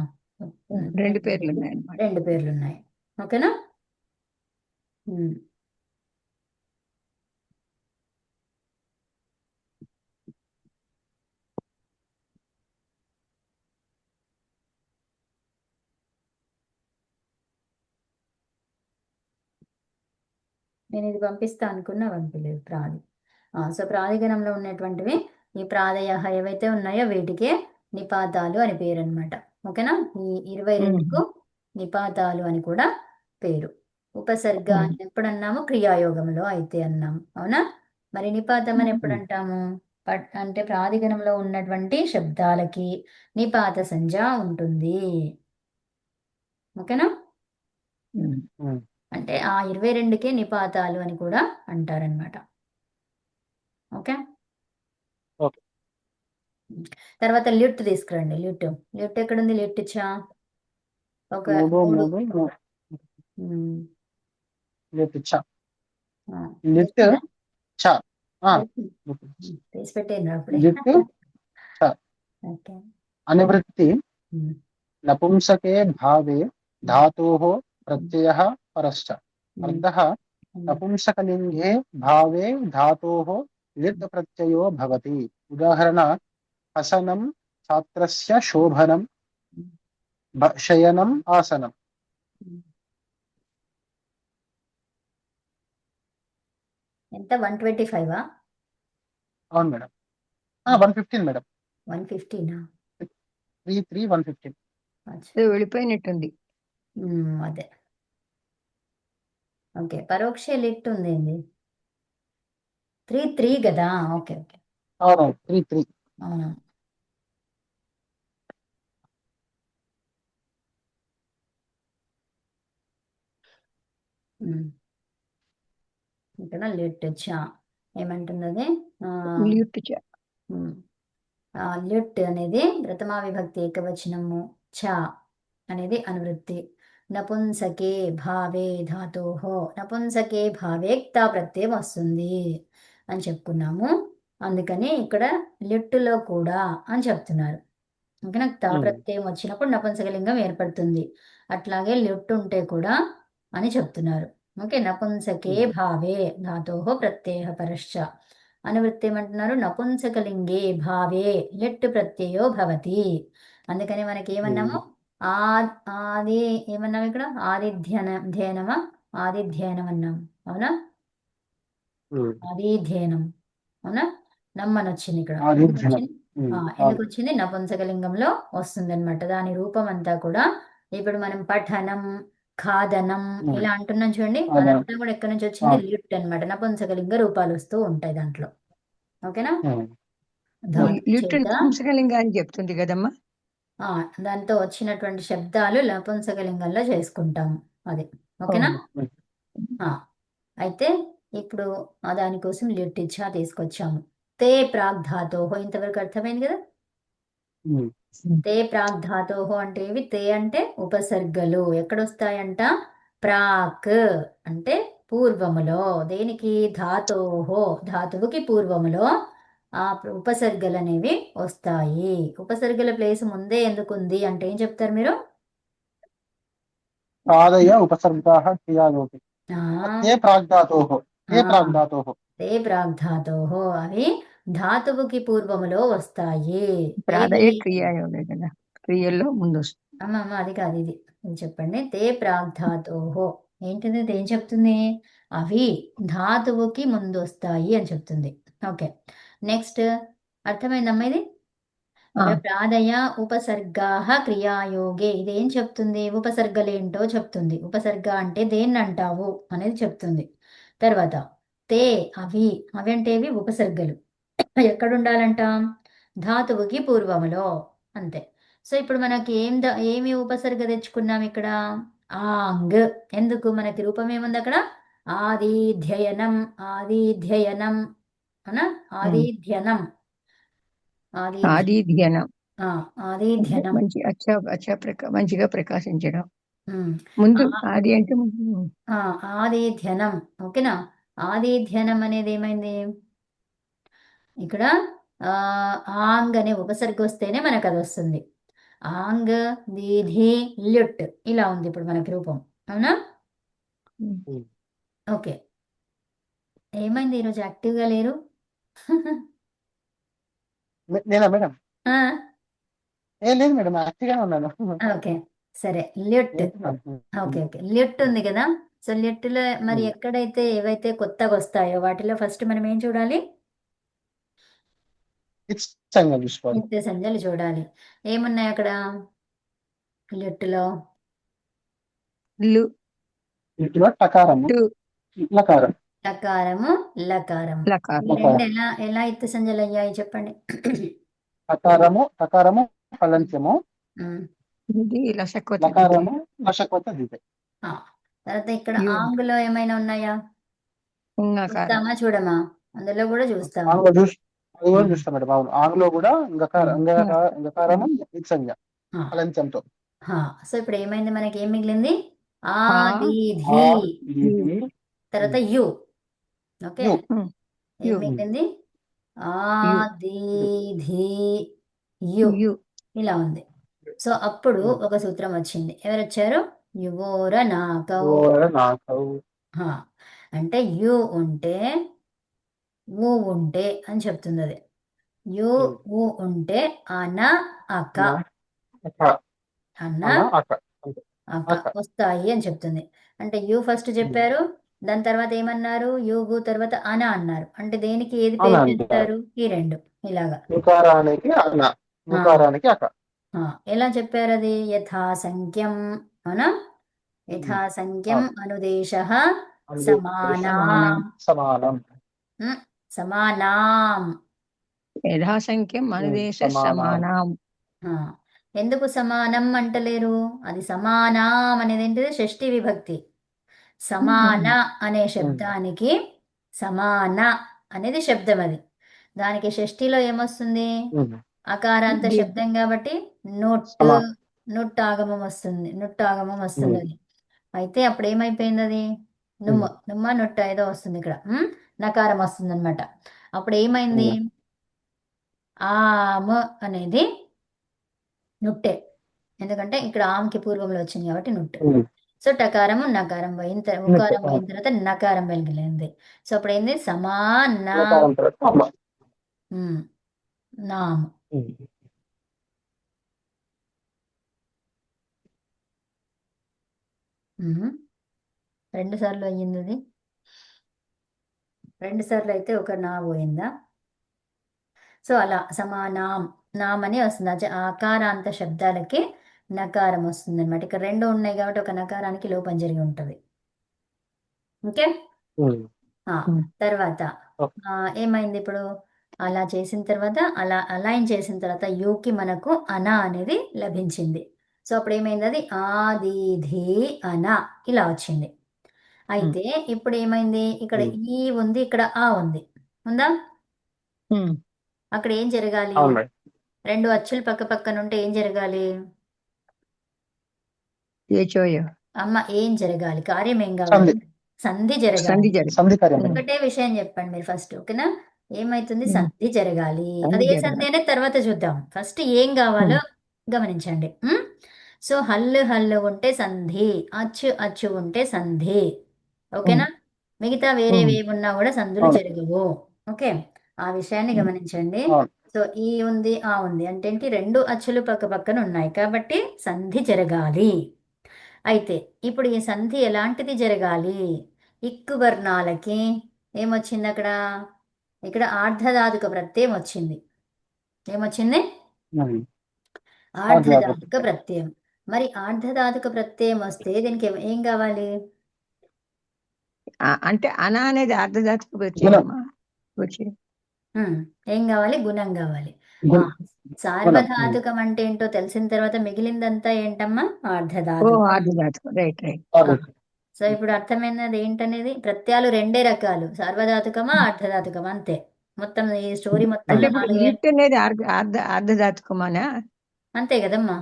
2 పేర్లు ఉన్నాయన్నమాట. 2 పేర్లు ఉన్నాయి. ఓకేనా? నేను ఇది పంపిస్తా అనుకున్నా, పంపలేదు. సో ప్రాదిగణంలో ఉన్నటువంటివి ఈ ప్రాదయ ఏవైతే ఉన్నాయో వీటికే నిపాతాలు అని పేరు అనమాట. ఓకేనా? ఈ 22కు నిపాతాలు అని కూడా పేరు. ఉపసర్గ అని ఎప్పుడు అన్నాము? క్రియాయోగంలో అయితే అన్నాము. అవునా? మరి నిపాతం అని ఎప్పుడు అంటాము? అంటే ప్రాదిగణంలో ఉన్నటువంటి శబ్దాలకి నిపాత సంజ్ఞ ఉంటుంది. ఓకేనా? అంటే ఆ 22కే నిపాతాలు అని కూడా అంటారనమాట. ఓకే, తర్వాత ల్యుట్ తీసుకురండి. ల్యుట్ ఎక్కడుంది? ల్యుట్ చా ఒక 3 తీసి పెట్టేయండి అప్పుడే. అనువృత్తి నపుంసకే భావే धातोः प्रत्ययः परश्च. अर्थः नपुंसकलिङ्गे भावे धातोः लिट् प्रत्ययो भवति। उदाहरण हसनं छात्रस्य शोभनं शयनम् आसनम्। ఎంత 125 అవును మేడం. 115 మేడం. 115 3 115. ఏదో వెళ్ళిపోయినట్టుంది. అదే ఓకే పరోక్ష లిట్ ఉందండి 3 కదా ఓకే ఓకే అవును 3 అవును ఇక్కడ లిట్ చా ఏమంటుంది అది ల్యూట్ చ. లిట్ అనేది ప్రథమా విభక్తి ఏకవచనము చ అనేది అనువృత్తి నపుంసకే భావే ధాతోహో నపుంసకే భావే క్తా ప్రత్యయం వస్తుంది అని చెప్పుకున్నాము అందుకని ఇక్కడ లిట్టులో కూడా అని చెప్తున్నారు ఓకేనా క్తా ప్రత్యయం వచ్చినప్పుడు నపుంసకలింగం ఏర్పడుతుంది అట్లాగే లిట్ ఉంటే కూడా అని చెప్తున్నారు ఓకే నపుంసకే భావే ధాతోహో ప్రత్యయ పరశ్చ అనువృత్తి ఏమంటున్నారు నపుంసకలింగే భావే లిట్ ప్రత్యయో భవతి అందుకని మనకి ఏమన్నాము ఆది ఏమన్నాము ఇక్కడ ధ్యానమా ఆదిధ్యానం అన్నాం అవునా ఆదిధ్యానం అవునా నమ్మని వచ్చింది ఇక్కడ ఎందుకు వచ్చింది నపుంసకలింగంలో వస్తుంది అనమాట దాని రూపం అంతా కూడా ఇప్పుడు మనం పఠనం ఖాదనం ఇలా అంటున్నాం చూడండి అదంతా కూడా ఎక్కడి నుంచి వచ్చింది లిట్ అనమాట నపుంసకలింగ రూపాలు వస్తూ ఉంటాయి దాంట్లో ఓకేనా ధాతు ల్యూట్ చేత నపుంసకలింగా అని చెప్తుంది కదమ్మా. దాంతో వచ్చినటువంటి శబ్దాలు నపుంసకలింగంలో చేసుకుంటాము అది ఓకేనా అయితే ఇప్పుడు దానికోసం లిట్ ఇచ్చా తీసుకొచ్చాము తే ప్రాగ్ధాతోహో ఇంతవరకు అర్థమైంది కదా తే ప్రాగ్ధాతోహో అంటే ఇవి తే అంటే ఉపసర్గలు ఎక్కడొస్తాయంట ప్రాక్ అంటే పూర్వములో దేనికి ధాతోహో ధాతువుకి పూర్వములో ఆ ఉపసర్గలు అనేవి వస్తాయి ఉపసర్గల ప్లేస్ ముందే ఎందుకుంది అంటే ఏం చెప్తారు మీరు ప్రాదయ ఉపసర్గాः క్రియాలోపి తే ప్రాగ్ధాతోః తే ప్రాగ్ధాతోహో అవి ధాతువుకి పూర్వములో వస్తాయి ప్రాదయ క్రియాయోగే కదా, క్రియల్లో ముందు వస్తుంది. అమ్మమ్మ అది కాదు ఇది చెప్పండి తే ప్రాగ్ధాతోహో ఏంటిది ఏం చెప్తుంది అవి ధాతువుకి ముందు వస్తాయి అని చెప్తుంది ఓకే నెక్స్ట్ అర్థమైందమ్మా ఇది ఇక్కడ ప్రాదయ ఉపసర్గాః క్రియాయోగే ఇదేం చెప్తుంది ఉపసర్గలేంటో చెప్తుంది ఉపసర్గ అంటే దేన్ని అంటావు అనేది చెప్తుంది తర్వాత తే అవి అవి అంటే ఇవి ఉపసర్గలు ఎక్కడుండాలంట ధాతువుకి పూర్వములో అంతే సో ఇప్పుడు మనకి ఏమి ఉపసర్గ తెచ్చుకున్నాం ఇక్కడ ఆంగ్ ఎందుకు మనకి రూపం ఏముంది అక్కడ ఆదిధ్యయనం ఆదిధ్యయనం అనా ఆదిధ్యనం ఆదిధ్యనం ఆదిధ్యనం మంచి మంచిగా ప్రకాశించడం ముందు ఆది అంటే ఆదిధ్యనం ఓకేనా ఆదిధ్యనం అనేది ఏమైంది ఇక్కడ ఆంగ్ అనే ఉపసర్గ వస్తేనే మనకు అది వస్తుంది ఆంగ్ దీధి ల్యుట్ ఇలా ఉంది ఇప్పుడు మనకి రూపం అవునా ఓకే ఏమైంది ఈరోజు యాక్టివ్గా లేరు నేనా మేడం లేదు మేడం యాక్టివ్గానే ఉన్నాను. ఓకే సరే ల్యుట్ ఓకే ఓకే ల్యుట్ ఉంది కదా సో ల్యుట్లో మరి ఎక్కడైతే ఏవైతే కొత్తగా వస్తాయో వాటిలో ఫస్ట్ మనం ఏం చూడాలి నిత్య సంజ్ఞలు చూడాలి ఏమున్నాయి అక్కడ లిట్టులో టకారము లకారము లకారము రెండు ఎలా నిత్య సంజ్ఞలు అయ్యాయి చెప్పండి టకారము ఫలంత్యము తర్వాత ఇక్కడ ఆంగ్లో ఏమైనా ఉన్నాయా చూస్తామా చూడమా అందులో కూడా చూస్తాము చూస్తాం మేడం అవును ఆంగ్లో కూడా గకారము సంజ్ఞ ఫలంత్యంతో సో ఇప్పుడు ఏమైంది మనకి ఏం మిగిలింది ఆదిధి తర్వాత యు ఓకే ఏం మిగిలింది ఆదిధి యు ఇలా ఉంది సో అప్పుడు ఒక సూత్రం వచ్చింది ఎవరు వచ్చారు యువోర నాకౌ అంటే యు ఉంటే ఊ ఉంటే అని చెప్తుంది అది. యు ఉమ్. ఊ ఉంటే అన అక నా అక్క అన్న అన్న అక్క అంతే. అక అక్క వస్తాయి అని చెప్తుంది. అంటే యు ఫస్ట్ ఉమ్. చెప్పారు, దాని తర్వాత ఏమన్నారు, యుగు తర్వాత అన అన్నారు. అంటే దేనికి ఏది అని పేరు అంటారు. చెప్తారు? ఈ రెండు ఇలాగా. ఉకారానికి అన్న, ఆ, ఉకారానికి అక్క. ఆ, ఎలా చెప్పారు అది? యథాసంఖ్యం అనా ఉమ్. యథాసంఖ్యం అవును. అనుదేశః అందుకే సమానం సమానాం. సమానం. ఉమ్, సమానాం. యథాసంఖ్యం అనుదేశ సమానం. సమానం. ఆ, ఎందుకు సమానం అంటలేరు? అది సమానాం అనేది ఏంటిది? షష్ఠి విభక్తి. సమాన అనే ఉమ్. శబ్దానికి సమాన అనేది శబ్దం అది. దానికి షష్ఠిలో ఏమొస్తుంది? ఉమ్. అకారాంత దీర్ఘ శబ్దం కాబట్టి నుట్ సమా నుట్టాగమం వస్తుంది. నుట్టాగమం వస్తుంది ఉమ్. అది. అయితే అప్పుడు ఏమైపోయింది అది? ఉమ్. నుమ్మ నుట్ట ఏదో వస్తుంది ఇక్కడ. నకారం వస్తుంది అనమాట. అప్పుడు ఏమైంది? ఉమ్. ఆమ అనేది నుట్టే. ఎందుకంటే ఇక్కడ ఆమ్కి పూర్వంలో వచ్చింది కాబట్టి నుట్టు. ఉమ్. సో టకారం నకారం పోయిన నిత్య. ఉకారం పోయిన తర్వాత నకారం వెలిగింది. సో అప్పుడు ఏంది? సమానా ఉకారం తర్వాత అమ్మ. ఉమ్, నామ్. ఉమ్. ఉమ్, రెండు సార్లు అయ్యింది అది. రెండు సార్లు అయితే ఒక నా పోయిందా? సో అలా సమానాం నామ్ అని వస్తుంది. ఆకారాంత శబ్దాలకి నకారం వస్తుంది అనమాట. ఇక్కడ రెండు ఉన్నాయి కాబట్టి ఒక నకారానికి లోపం జరిగి ఉంటుంది. ఓకే. ఉమ్. ఆ, తర్వాత ఓకే. ఏమైంది ఇప్పుడు? అలా చేసిన తర్వాత అలైన్ చేసిన తర్వాత యూకి మనకు అన అనేది లభించింది. సో అప్పుడు ఏమైంది? అది ఆదిధి అన ఇలా వచ్చింది. అయితే ఇప్పుడు ఏమైంది? ఇక్కడ ఉమ్. ఈ ఉంది, ఇక్కడ ఆ ఉంది. ఉందా? అక్కడ ఏం జరగాలి? అవును మేడం. రెండు అచ్చులు పక్క పక్కన ఉంటే ఏం జరగాలి? ఏచోయ అమ్మ ఏం జరగాలి? కార్యం ఏం కావాలి? సంధి. సంధి సంధి జరగాలి. జరిగింది. సంధి కార్యం మేడం. ఒకటే విషయం చెప్పండి మీరు ఫస్ట్, ఓకేనా? ఏమైతుంది? ఉమ్. సంధి జరగాలి. సంధి అది ఏ సంధి జరగాలి. అనేది తర్వాత చూద్దాం. ఫస్ట్ ఏం కావాలో గమనించండి. సో హల్లు హల్లు ఉంటే సంధి, అచ్చు అచ్చు ఉంటే సంధి. ఓకేనా? మిగతా వేరేవి ఏమున్నా కూడా సంధులు అవును. జరగవు. ఓకే, ఆ విషయాన్ని గమనించండి. అవును. సో ఈ ఉంది ఆ ఉంది అంటే ఏంటి? రెండు అచ్చులు పక్క పక్కన ఉన్నాయి కాబట్టి సంధి జరగాలి. అయితే ఇప్పుడు ఈ సంధి ఎలాంటిది జరగాలి? ఇక్కు వర్ణాలకి ఏమొచ్చింది అక్కడ? ఇక్కడ ఆర్ధధాతుక ప్రత్యయం వచ్చింది. ఏమొచ్చింది? ఉమ్. ఆర్ధధాతుక ప్రత్యయం. మరి ఆర్ధధాతుక ప్రత్యయం వస్తే దీనికి ఏం కావాలి? అంటే అన అనేది అర్ధధాతుక గుణం. ప్రత్యయమా? వచ్చి ఏం కావాలి? గుణం కావాలి. గుణం. సార్వధాతుకం అంటే ఏంటో తెలిసిన తర్వాత మిగిలిందంతా ఏంటమ్మా? ఆర్ధధాతుకం. అర్ధధాతుకం. Right right. సో ఇప్పుడు అర్థమైనది ఏంటనేది? ప్రత్యయాలు రెండే రకాలు, సార్వధాతుకమా అర్ధధాతుకమా అంతే. మొత్తం ఈ స్టోరీ అంటే మొత్తంలో ఇప్పుడు 4 లిట్ అనేది అర్ధధాతుకమానా? అంతే కదమ్మా,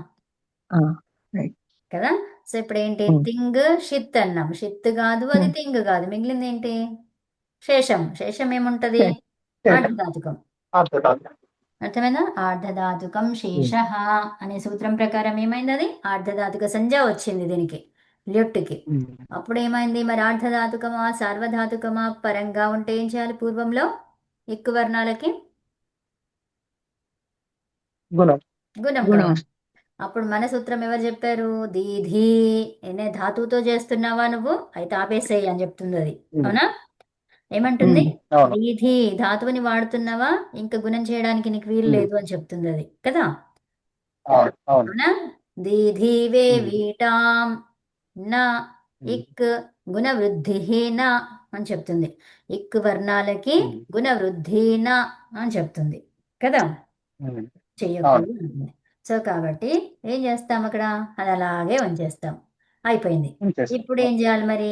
రైట్. కదా? సో ఇప్పుడు ఏంటి? తింగ్ షిత్ అన్నాం. షిత్ కాదు, అది తింగ్ కాదు. మిగిలింది ఏంటి? శేషం. శేషం ఏముంటది? ఆర్ధధాతుకం. అర్థమైందా? ఆర్ధధాతుకం శేష అనే సూత్రం ప్రకారం ఏమైంది? అది ఆర్ధధాతుక సంజ్ఞ వచ్చింది దీనికి, ల్యుట్కి. అప్పుడు ఏమైంది? మరి ఆర్ధధాతుకమా సార్వధాతుకమా పరంగా ఉంటే ఏం చేయాలి? పూర్వంలో ఇక్కు వర్ణాలకి గుణం. గుణం గుణం. కావాలి. అప్పుడు మన సూత్రం ఎవరు చెప్పారు? దీధి అనే ధాతువుతో చేస్తున్నావా నువ్వు? అయితే ఆపేసేయి అని చెప్తుంది అది. అవునా? ఏమంటుంది? అవును. దీధి ధాతువుని వాడుతున్నావా, ఇంకా గుణం చేయడానికి నీకు వీలు లేదు అని చెప్తుంది అది, కదా? అవును. అవును. అవునా? దీధివే వీటాం నా ఇక్ గుణ వృద్ధి నా అని చెప్తుంది. ఇక్ వర్ణాలకి గుణ వృద్ధి నా అని చెప్తుంది, కదా? చెయ్యకూడదు అంటుంది. సో కాబట్టి ఏం చేస్తాం అక్కడ? అది అలాగే ఉంచేస్తాం. అయిపోయింది. ఇప్పుడు ఏం చేయాలి మరి?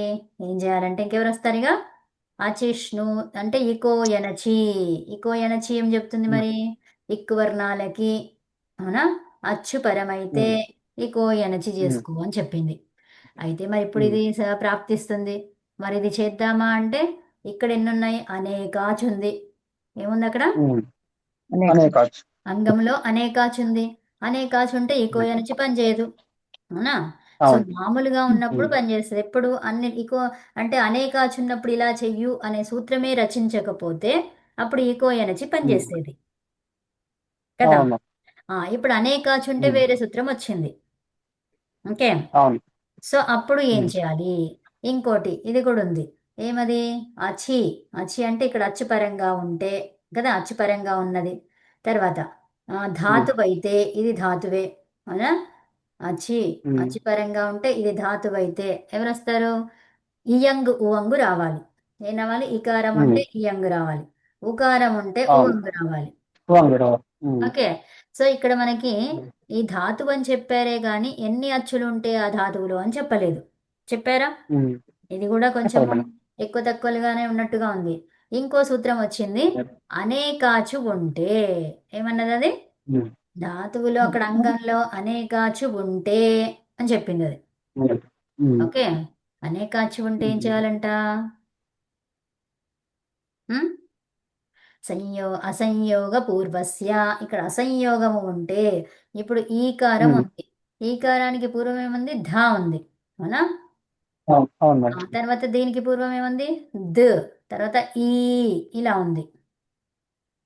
ఏం చేయాలంటే ఇంకెవరు వస్తారు ఇక? అచిష్ణు అంటే ఇకో ఎనచి. ఇకో ఎనచి ఏం చెప్తుంది మరి? ఇక్కు వర్ణాలకి అవునా అచ్చు పరమైతే ఇకో ఎనచి చేసుకో అని చెప్పింది. అయితే మరి ఇప్పుడు ఇది ప్రాప్తిస్తుంది. మరి ఇది చేద్దామా అంటే ఇక్కడ ఎన్ని ఉన్నాయి? అనేకాచ్ ఉంది. ఏముంది అక్కడ? అంగంలో అనేకాచ్ ఉంది. అనేకాచ్ ఉంటే ఇకో ఎనచి పని చేయదు. అవునా? సో అవును. మామూలుగా ఉన్నప్పుడు ఉమ్. పనిచేస్తుంది. ఎప్పుడు ఇకో అంటే అనేకాచ్ ఉన్నప్పుడు ఇలా చెయ్యు అనే సూత్రమే రచించకపోతే అప్పుడు ఈకో ఎనర్జీ ఉమ్. పనిచేసేది కదా. అవును. ఇప్పుడు అనేకాచ్ ఉంటే ఉమ్. వేరే సూత్రం వచ్చింది. ఓకే. అవును. సో అప్పుడు ఏం ఉమ్. చేయాలి? ఇంకోటి ఇది కూడా ఉంది. ఏమది? అచి. అచి అంటే ఇక్కడ అచ్చు పరంగా ఉంటే కదా, అచ్చు పరంగా ఉన్నది. తర్వాత ఉమ్. ధాతువు అయితే ఇది ధాతువే, అవునా? అచి. ఉమ్. అచి పరంగా ఉంటే ఇది ధాతువు అయితే ఎవరు వస్తారు? ఇయంగు ఉవంగు రావాలి. ఏం రావాలి? ఇకారం ఉమ్. ఉంటే ఇయంగు రావాలి, ఉకారం ఉంటే అవును. ఉవంగు రావాలి. వంగడం. ఉమ్. ఓకే. సో ఇక్కడ మనకి ఈ ధాతువు అని చెప్పారే గాని ఎన్ని అచ్చులు ఉంటే ఆ ధాతువులు అని చెప్పలేదు. చెప్పారా? ఉమ్. ఇది కూడా చెప్పదు కొంచెము మేడం. ఎక్కువ తక్కువలుగానే ఉన్నట్టుగా ఉంది. ఇంకో సూత్రం వచ్చింది. అనేకాచు ఉంటే ఏమన్నది అది? ఉమ్. ధాతువులో అక్కడ అంగంలో అనేకాచు ఉంటే అని చెప్పింది అది. ఉమ్. ఉమ్. ఓకే. అనేకాచు ఉంటే ఏం చేయాలంట? ఉం? అసంయోగ పూర్వస్య. ఇక్కడ అసంయోగము ఉంటే ఇప్పుడు ఈకారం ఉమ్. ఉంది. ఈకారానికి పూర్వం ఏముంది? ధా ఉంది, అవునా? అవును. అవును మేడం. తర్వాత దీనికి పూర్వం ఏముంది? ద. తర్వాత ఈ ఇలా ఉంది,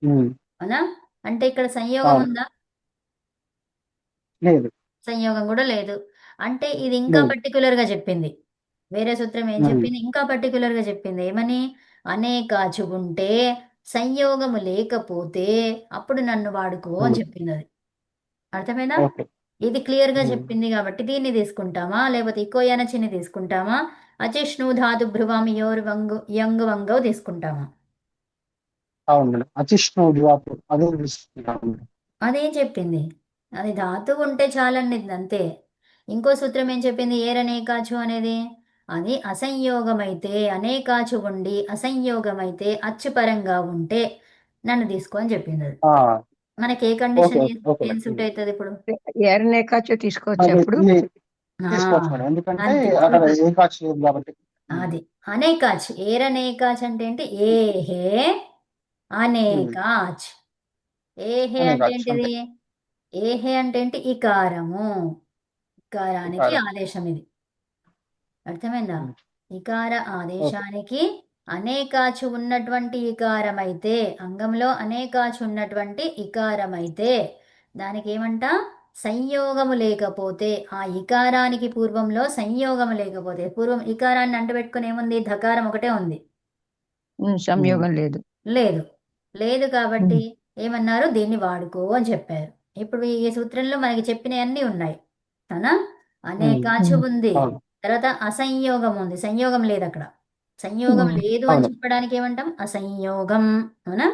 ఉమ్. అవునా? అంటే ఇక్కడ సంయోగం అవును. ఉందా? లేదు. సంయోగం కూడా లేదు. అంటే ఇది ఇంకా లేదు. పర్టికులర్ గా చెప్పింది. వేరే సూత్రం ఏం ఉమ్. చెప్పింది? ఇంకా పర్టికులర్ గా చెప్పింది. ఏమని? అనేకాచు ఉంటే సంయోగము లేకపోతే అప్పుడు నన్ను వాడుకో అని ఉమ్. చెప్పింది అది. అర్థమైనా? ఓకే. ఇది క్లియర్ గా ఉమ్. చెప్పింది కాబట్టి దీన్ని తీసుకుంటామా, లేకపోతే ఇకో ఎనచిని తీసుకుంటామా, అచిష్ణు ధాతు భ్రువం యోర్ వంగు యంగు వంగవు తీసుకుంటామా? అవును మేడం. అచిష్ణు జ్వాపు అదే తీసుకుంటాను మేడం. అదేం చెప్పింది? అది ధాతువు ఉంటే చాలండి, అంతే. ఇంకో సూత్రం ఏం చెప్పింది? ఏరనేకాచు అనేది అది అసంయోగమైతే, అనేకాచు ఉండి అసంయోగమైతే అచ్చుపరంగా ఉంటే నన్ను తీసుకో అని చెప్పింది అది. ఆ, మనకి ఏ ఓకే. Condition okay. ఓకే ఏం మేడం. సూట్ అవుతుంది ఇప్పుడు? ఎర్నేకాచో తీసుకోవచ్చు అది అప్పుడు. ఇది ఆ, తీసుకోవచ్చు మేడం. ఎందుకంటే అంతే అక్కడ సూపర్. ఏం ఖర్చు లేదు కాబట్టి. ఉమ్. అది అనేకాచ్. ఏరనేకాచ్ అంటే ఏంటి? ఏహే ఉమ్. అనేకాచ్. ఏహే అనే అంటే ఖర్చు ఏంటిది? అంతే. ఏహే అంటే ఏంటి? ఇకారము. ఇకారానికి కారం. ఆదేశం ఇది. అర్థమైందా? ఉమ్. ఇకార ఓకే. ఆదేశానికి అనేకాచు ఉన్నటువంటి ఇకారమైతే, అంగంలో అనేకాచు ఉన్నటువంటి ఇకారమైతే దానికి ఏమంట? సంయోగము లేకపోతే, ఆ ఇకారానికి పూర్వంలో సంయోగము లేకపోతే, పూర్వం ఇకారాన్ని అంటబెట్టుకుని ఏముంది? ధకారం ఒకటే ఉంది, ఉమ్. సంయోగం లేదు. లేదు. లేదు కాబట్టి ఉమ్. ఏమన్నారు? దీన్ని వాడుకో అని చెప్పారు. ఇప్పుడు ఈ సూత్రంలో మనకి చెప్పినవన్నీ ఉన్నాయి, అవునా? ఉమ్. అనేకాచు ఉంది, అవును. తర్వాత అసంయోగం ఉంది. సంయోగం లేదు అక్కడ. సంయోగం ఉమ్. లేదు అని అవును. చెప్పడానికి ఏమంటాం? అసంయోగం, అవునా?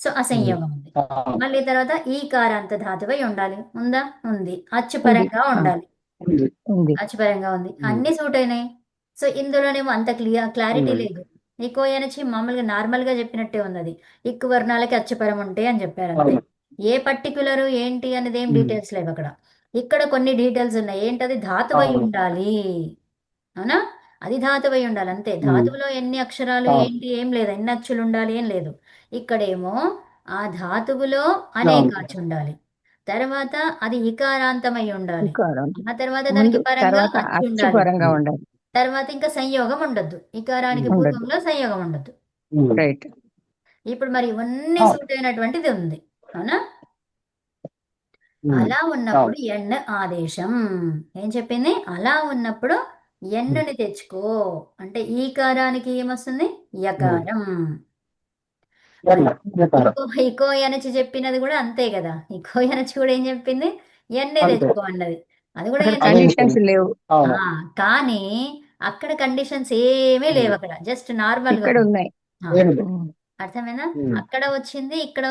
సో ఉమ్. అసంయోగం ఉంది. అవును. మళ్ళీ తర్వాత ఈకారాంత ధాతువై ఉండాలి. ఉందా? ఉంది. ఉంది. అచ్చుపరంగా ఉండాలి. ఉంది. ఉంది. అచ్చుపరంగా ఉంది. ఉమ్. అన్ని సూట్ అయినాయి. సో ఇందులోనేమో అంత క్లారిటీ ఉమ్. లేదు. ఈకో ఎనర్జీ మామూలుగా నార్మల్ గా చెప్పినట్టే ఉన్నది. ఇక్కు వర్ణాలకి అచ్చుపరం ఉంటాయి అని చెప్పారు అంతే. అవును. ఏ పర్టికులర్ ఏంటి అనేది ఏం ఉమ్. డీటెయిల్స్ లేవు అక్కడ. ఇక్కడ కొన్ని డీటెయిల్స్ ఉన్నాయి. ఏంటది? ధాతువై అవును. ఉండాలి, అవునా? అది ధాతువై ఉండాలి అంతే. ఉమ్. ధాతువులో ఎన్ని అక్షరాలు అవును. ఏంటి ఏం లేదు, ఎన్ని అచ్చులు ఉండాలి ఏం లేదు. ఇక్కడేమో ఆ ధాతువులో అవును. అనేకాచు ఉండాలి, తర్వాత అది ఇకారాంతమై ఉండాలి, వికారం. ఆ తర్వాత ముందు దానికి పరంగా తర్వాత అచ్చు అచ్చు ఉండాలి, పరంగా ఉమ్. ఉండాలి. తర్వాత ఇంకా సంయోగం ఉండొద్దు. ఇకారానికి ఉమ్. ఉండదు. పూర్వంలో సంయోగం ఉండొద్దు. ఉమ్. రైట్. ఇప్పుడు మరి ఇవన్నీ అవును. సూట్ అయినటువంటిది ఉంది, అవునా? ఉమ్. అలా ఉన్నప్పుడు అవును. ఎన్ ఆదేశం ఏం చెప్పింది? అలా ఉన్నప్పుడు ఉమ్. ఎన్నుని తెచ్చుకో అంటే ఈకారానికి ఏమొస్తుంది? ఉమ్. యకారం. మరి ఎర్ర. ఎర్ర. ఇకో ఎనచి చెప్పినది కూడా అంతే కదా. ఇకో ఎనచి కూడా ఏం చెప్పింది? ఎన్నే అంతే. తెచ్చుకో అన్నది. అది కూడా అక్కడ ఎన్నే అదే తెచ్చుకో. కండిషన్స్ చెప్పింది. లేవు. అవును. కానీ అక్కడ కండిషన్స్ ఏమీ లేవు ఉమ్. అక్కడ, జస్ట్ నార్మల్ గా ఇక్కడ ఉంది. ఉన్నాయి. ఆ, ఏమి లేదు. ఉమ్. అర్థమైనా? ఉమ్. అక్కడ వచ్చింది, ఇక్కడ